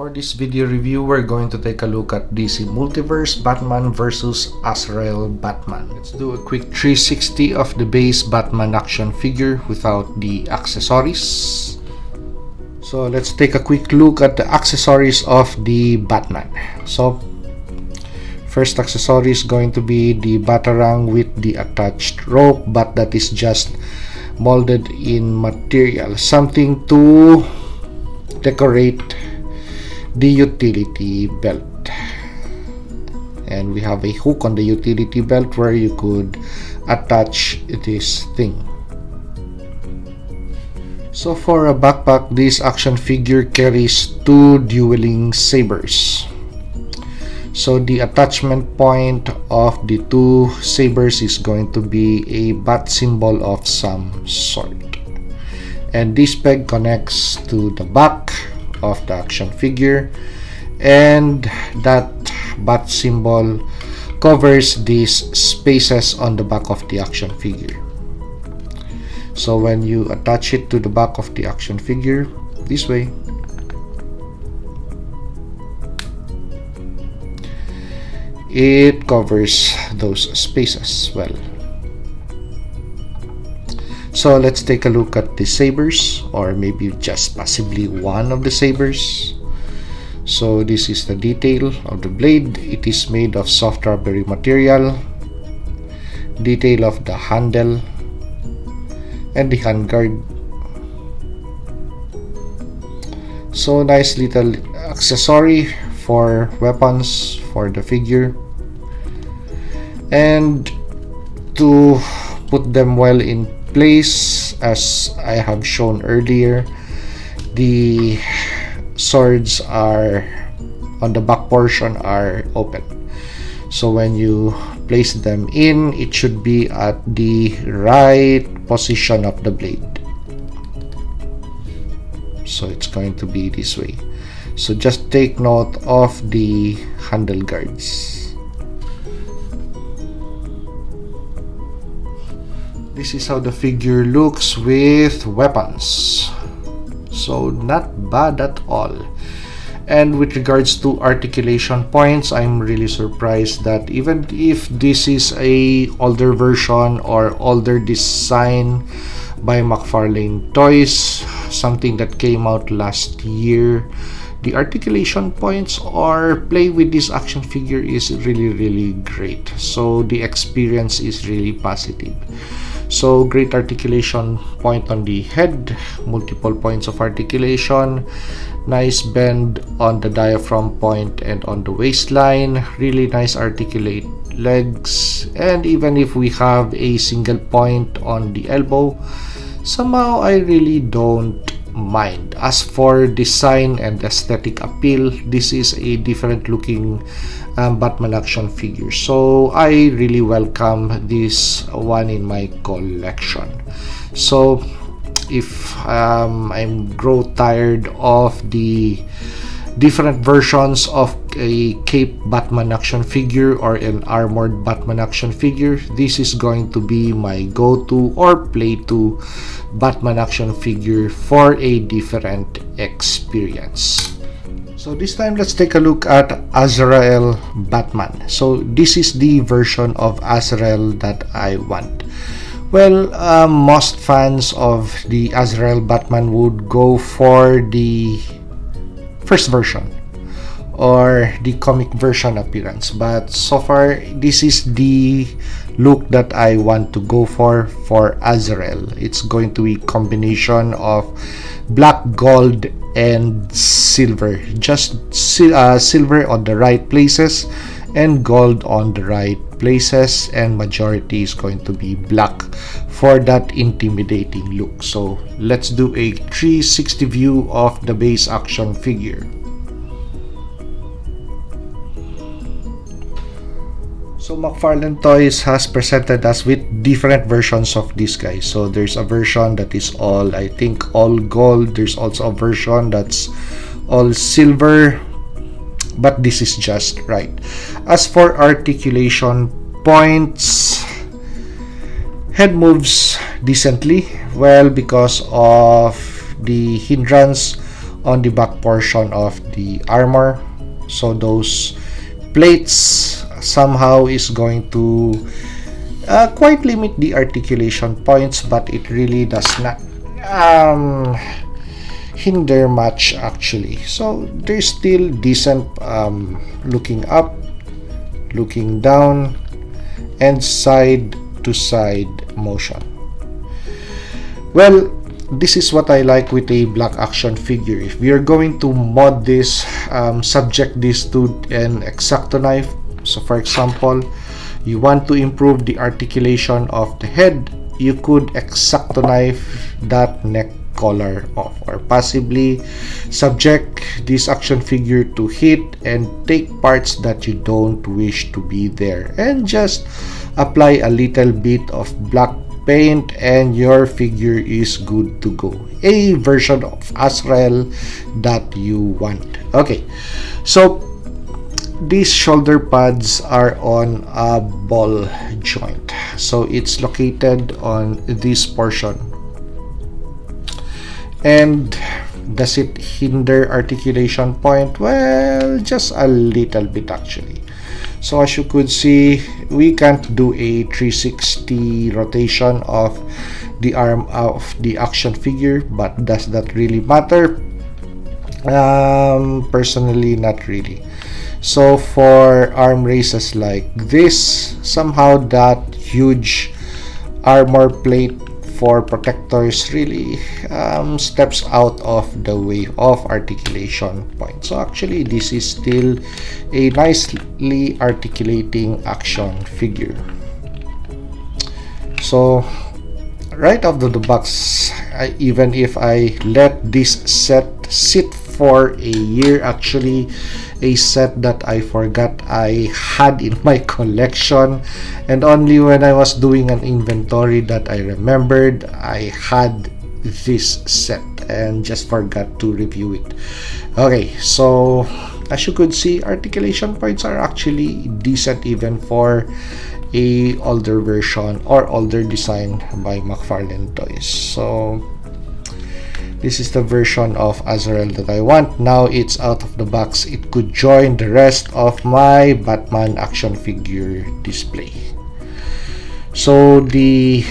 For this video review, we're going to take a look at DC Multiverse Batman versus Azrael Batman. Let's do a quick 360 of the base Batman action figure without the accessories. So let's take a quick look at the accessories of the Batman. So first accessory is going to be the Batarang with the attached rope, but that is just molded in material, something to decorate the utility belt. And we have a hook on the utility belt where you could attach this thing. So for a backpack, this action figure carries two dueling sabers. So the attachment point of the two sabers is going to be a bat symbol of some sort. And this peg connects to the back of the action figure, and that bat symbol covers these spaces on the back of the action figure. So when you attach it to the back of the action figure this way, it covers those spaces well. So let's take a look at the sabers, or maybe just possibly one of the sabers. So this is the detail of the blade. It is made of soft rubbery material. Detail of the handle and the handguard. So nice little accessory for weapons for the figure. And to put them well in place, as I have shown earlier, the swords are on the back portion are open. So when you place them in, it should be at the right position of the blade. So it's going to be this way. So just take note of the handle guards. This is how the figure looks with weapons. So not bad at all. And with regards to articulation points, I'm really surprised that even if this is a older version or older design by McFarlane Toys, something that came out last year, the articulation points or play with this action figure is really great. So the experience is really positive. So great articulation point on the head, multiple points of articulation, nice bend on the diaphragm point and on the waistline, really nice articulate legs, and even if we have a single point on the elbow, somehow I really don't mind. As for design and aesthetic appeal, this is a different looking Batman action figure, so I really welcome this one in my collection. So if I'm grow tired of the different versions of a cape Batman action figure or an armored Batman action figure, this is going to be my go-to or play to Batman action figure for a different experience. So this time let's take a look at Azrael Batman. So this is the version of Azrael that I want. Well, most fans of the Azrael Batman would go for the first version or the comic version appearance, but so far this is the look that I want to go for Azrael. It's going to be a combination of black, gold and silver, just silver on the right places and gold on the right places, and majority is going to be black for that intimidating look. So let's do a 360 view of the base action figure. So McFarlane Toys has presented us with different versions of this guy. So there's a version that is all, I think, all gold. There's also a version that's all silver, but this is just right. As for articulation points, head moves decently well because of the hindrance on the back portion of the armor. So those plates somehow is going to quite limit the articulation points, but it really does not hinder much actually. So there's still decent looking up, looking down, and side to side motion. Well, this is what I like with a black action figure. If we are going to mod this, subject this to an X-Acto knife. So for example, you want to improve the articulation of the head, you could X-Acto knife that neck collar off, or possibly subject this action figure to heat and take parts that you don't wish to be there, and just apply a little bit of black paint and your figure is good to go. A version of Azrael that you want. Okay, so these shoulder pads are on a ball joint, so it's located on this portion. And does it hinder articulation point? Well, just a little bit actually. So as you could see, we can't do a 360 rotation of the arm of the action figure, but does that really matter? Personally, not really. So for arm races like this, somehow that huge armor plate for protectors really steps out of the way of articulation point. So actually this is still a nicely articulating action figure. So right out of the box, even if I let this set sit for a year, actually a set that I forgot I had in my collection, and only when I was doing an inventory that I remembered I had this set and just forgot to review it. Okay, so as you could see, articulation points are actually decent even for a older version or older design by McFarlane Toys. So this is the version of Azrael that I want. Now it's out of the box. It could join the rest of my BatMan action figure display. So the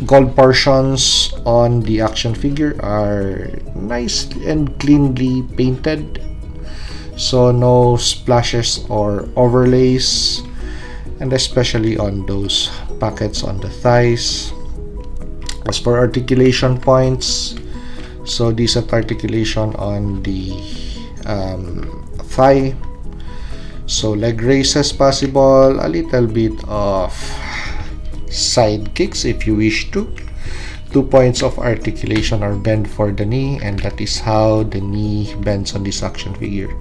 gold portions on the action figure are nice and cleanly painted. So no splashes or overlays, and especially on those pockets on the thighs. As for articulation points, so decent articulation on the thigh, so leg raises possible, a little bit of side kicks if you wish to. 2 points of articulation or bend for the knee, and that is how the knee bends on this action figure.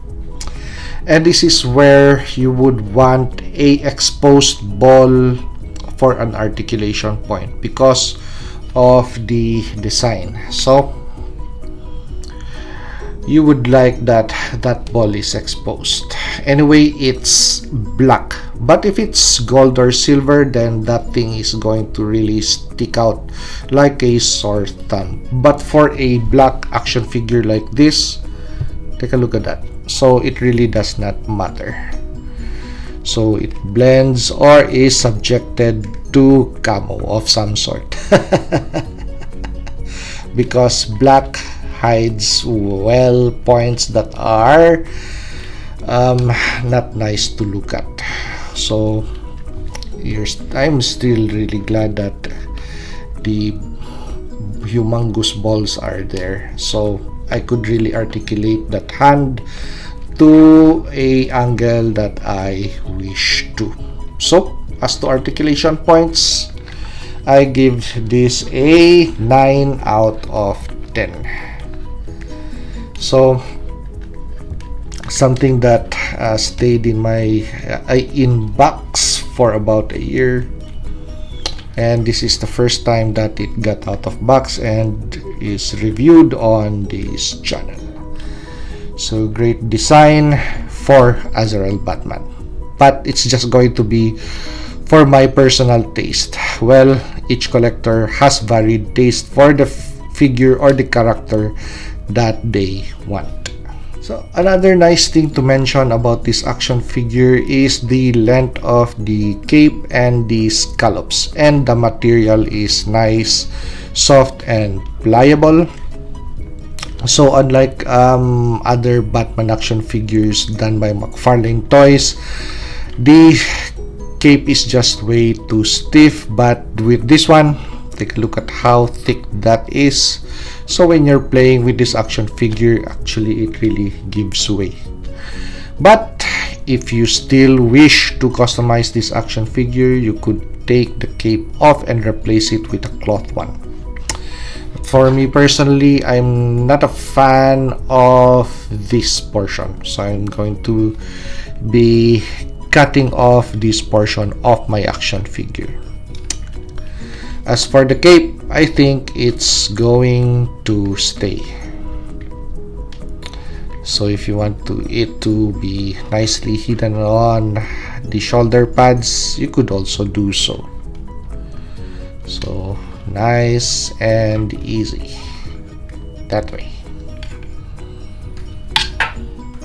And this is where you would want a exposed ball for an articulation point because of the design. So you would like that ball is exposed. Anyway, it's black, but if it's gold or silver, then that thing is going to really stick out like a sore thumb. But for a black action figure like this, take a look at that. So it really does not matter. So it blends or is subjected to camo of some sort because black hides well points that are not nice to look at. So I'm still really glad that the humongous balls are there, so I could really articulate that hand to a angle that I wish to. So as to articulation points, I give this a 9 out of 10. So something that stayed in my inbox for about a year, and this is the first time that it got out of box and is reviewed on this channel. So great design for Azrael BatMan, but it's just going to be for my personal taste. Well, each collector has varied taste for the figure or the character that they want. So another nice thing to mention about this action figure is the length of the cape and the scallops, and the material is nice, soft and pliable. So unlike other Batman action figures done by McFarlane Toys, the cape is just way too stiff, but with this one, take a look at how thick that is. So when you're playing with this action figure, actually it really gives way. But if you still wish to customize this action figure, you could take the cape off and replace it with a cloth one. For me personally, I'm not a fan of this portion, so I'm going to be cutting off this portion of my action figure. As for the cape, I think it's going to stay. So if you want it to be nicely hidden on the shoulder pads, you could also do so. So nice and easy that way.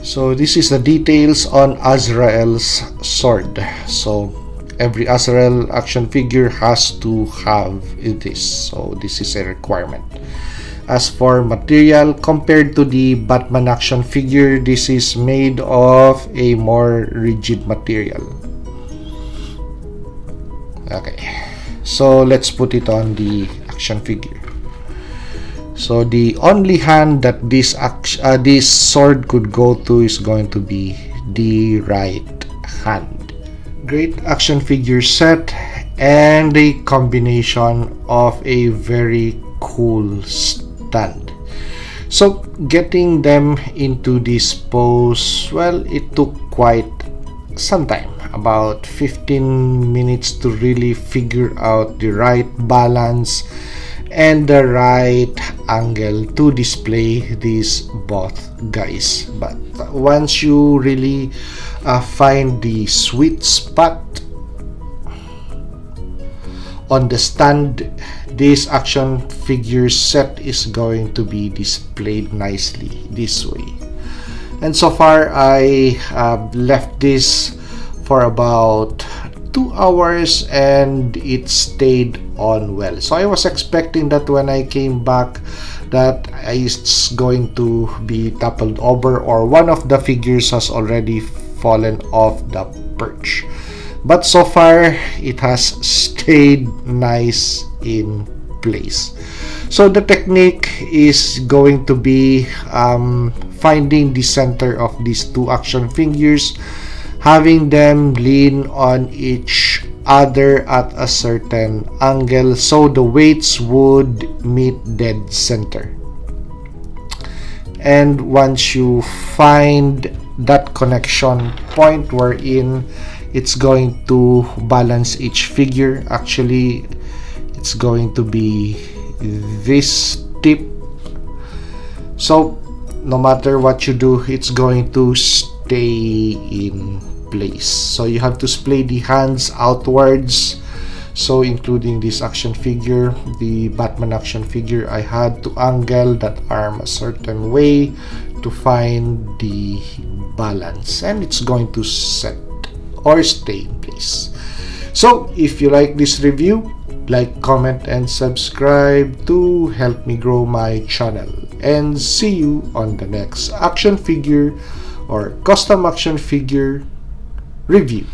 So this is the details on Azrael's sword. So every Azrael action figure has to have this, so this is a requirement. As for material, compared to the Batman action figure, this is made of a more rigid material. Okay, so let's put it on the action figure. So the only hand that this sword could go to is going to be the right hand. Great action figure set, and a combination of a very cool stand. So getting them into this pose, well, it took quite some time, about 15 minutes to really figure out the right balance and the right angle to display these both guys. But once you really find the sweet spot on the stand, this action figure set is going to be displayed nicely this way. And so far I left this for about 2 hours and it stayed on well. So I was expecting that when I came back that it's going to be toppled over, or one of the figures has already fallen off the perch. But so far it has stayed nice in place. So the technique is going to be finding the center of these two action figures, having them lean on each other at a certain angle so the weights would meet dead center. And once you find that connection point wherein it's going to balance each figure, actually it's going to be this tip. So no matter what you do, it's going to stay in place. So you have to splay the hands outwards. So including this action figure, the Batman action figure, I had to angle that arm a certain way to find the balance, and it's going to set or stay in place. So if you like this review, like, comment and subscribe to help me grow my channel, and see you on the next action figure or custom action figure review.